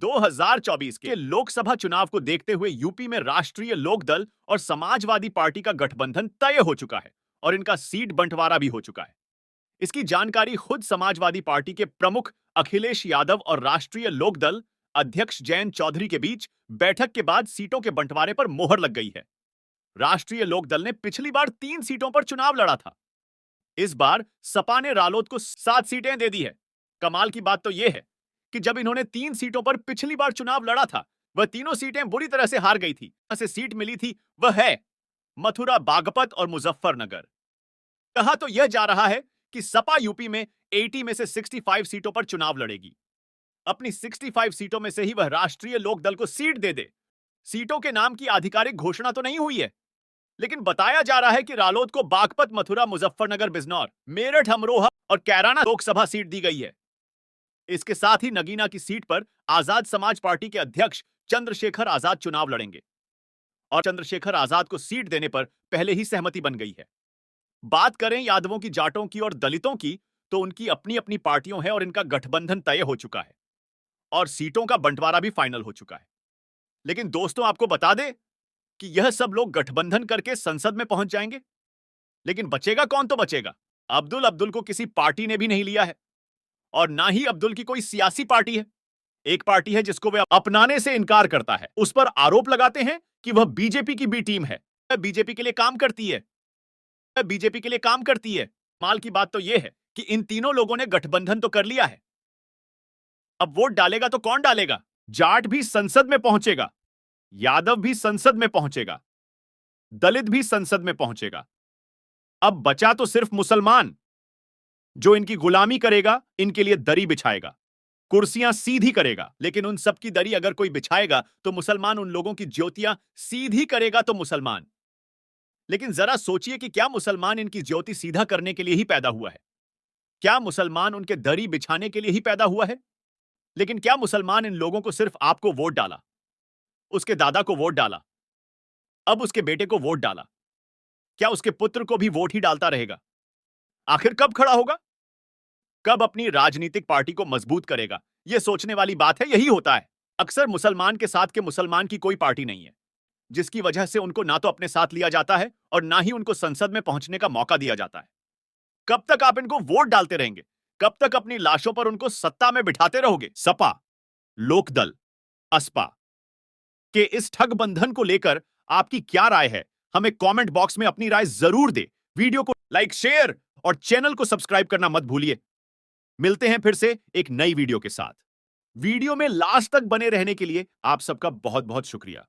2024 के लोकसभा चुनाव को देखते हुए यूपी में राष्ट्रीय लोकदल और समाजवादी पार्टी का गठबंधन तय हो चुका है और इनका सीट बंटवारा भी हो चुका है। इसकी जानकारी खुद समाजवादी पार्टी के प्रमुख अखिलेश यादव और राष्ट्रीय लोकदल अध्यक्ष जयंत चौधरी के बीच बैठक के बाद सीटों के बंटवारे पर मोहर लग गई है। राष्ट्रीय लोकदल ने पिछली बार 3 सीटों पर चुनाव लड़ा था। इस बार सपा ने रालोद को 7 सीटें दे दी है। कमाल की बात तो यह है कि जब इन्होंने 3 सीटों पर पिछली बार चुनाव लड़ा था, वह तीनों सीटें बुरी तरह से हार गई थी। जहां से सीट मिली थी वह है मथुरा, बागपत और मुजफ्फरनगर। कहा तो यह जा रहा है कि सपा यूपी में 80 में से 65 सीटों पर चुनाव लड़ेगी। अपनी 65 सीटों में से ही वह राष्ट्रीय लोकदल को सीट दे दे। सीटों के नाम की आधिकारिक घोषणा तो नहीं हुई है, लेकिन बताया जा रहा है कि रालोद को बागपत, मथुरा, मुजफ्फरनगर, बिजनौर, मेरठ, अमरोहा और कैराना लोकसभा सीट दी गई है। इसके साथ ही नगीना की सीट पर आजाद समाज पार्टी के अध्यक्ष चंद्रशेखर आजाद चुनाव लड़ेंगे और चंद्रशेखर आजाद को सीट देने पर पहले ही सहमति बन गई है। बात करें यादवों की, जाटों की और दलितों की, तो उनकी अपनी अपनी पार्टियों है और इनका गठबंधन तय हो चुका है और सीटों का बंटवारा भी फाइनल हो चुका है। लेकिन दोस्तों, आपको बता दें कि यह सब लोग गठबंधन करके संसद में पहुंच जाएंगे, लेकिन बचेगा कौन? तो बचेगा अब्दुल को किसी पार्टी ने भी नहीं लिया है और ना ही अब्दुल की कोई सियासी पार्टी है। एक पार्टी है जिसको वे अपनाने से इनकार करता है। उस पर आरोप लगाते हैं कि वह बीजेपी की बी टीम है, वह बीजेपी के लिए काम करती है, वह बीजेपी के लिए काम करती है। माल की बात तो यह है कि इन तीनों लोगों ने गठबंधन तो कर लिया है। अब वोट डालेगा तो कौन डालेगा? जाट भी संसद में पहुंचेगा, यादव भी संसद में पहुंचेगा, दलित भी संसद में पहुंचेगा। अब बचा तो सिर्फ मुसलमान, जो इनकी गुलामी करेगा, इनके लिए दरी बिछाएगा, कुर्सियां सीधी करेगा। लेकिन उन सब की दरी अगर कोई बिछाएगा तो मुसलमान उन लोगों की ज्योतियां सीधी करेगा तो मुसलमान। लेकिन जरा सोचिए कि क्या मुसलमान इनकी ज्योति सीधा करने के लिए ही पैदा हुआ है? क्या मुसलमान उनके दरी बिछाने के लिए ही पैदा हुआ है? लेकिन क्या मुसलमान इन लोगों को सिर्फ आपको वोट डाला, उसके दादा को वोट डाला, अब उसके बेटे को वोट डाला, क्या उसके पुत्र को भी वोट ही डालता रहेगा? आखिर कब खड़ा होगा? कब अपनी राजनीतिक पार्टी को मजबूत करेगा? यह सोचने वाली बात है। यही होता है अक्सर मुसलमान के साथ के मुसलमान की कोई पार्टी नहीं है, जिसकी वजह से उनको ना तो अपने साथ लिया जाता है और ना ही उनको संसद में पहुंचने का मौका दिया जाता है। कब तक आप इनको वोट डालते रहेंगे? कब तक अपनी लाशों पर उनको सत्ता में बिठाते रहोगे? सपा, लोकदल, असपा के इस ठग बंधन को लेकर आपकी क्या राय है? हमें कमेंट बॉक्स में अपनी राय जरूर दे। वीडियो को लाइक, शेयर और चैनल को सब्सक्राइब करना मत भूलिए। मिलते हैं फिर से एक नई वीडियो के साथ। वीडियो में लास्ट तक बने रहने के लिए आप सबका बहुत बहुत शुक्रिया।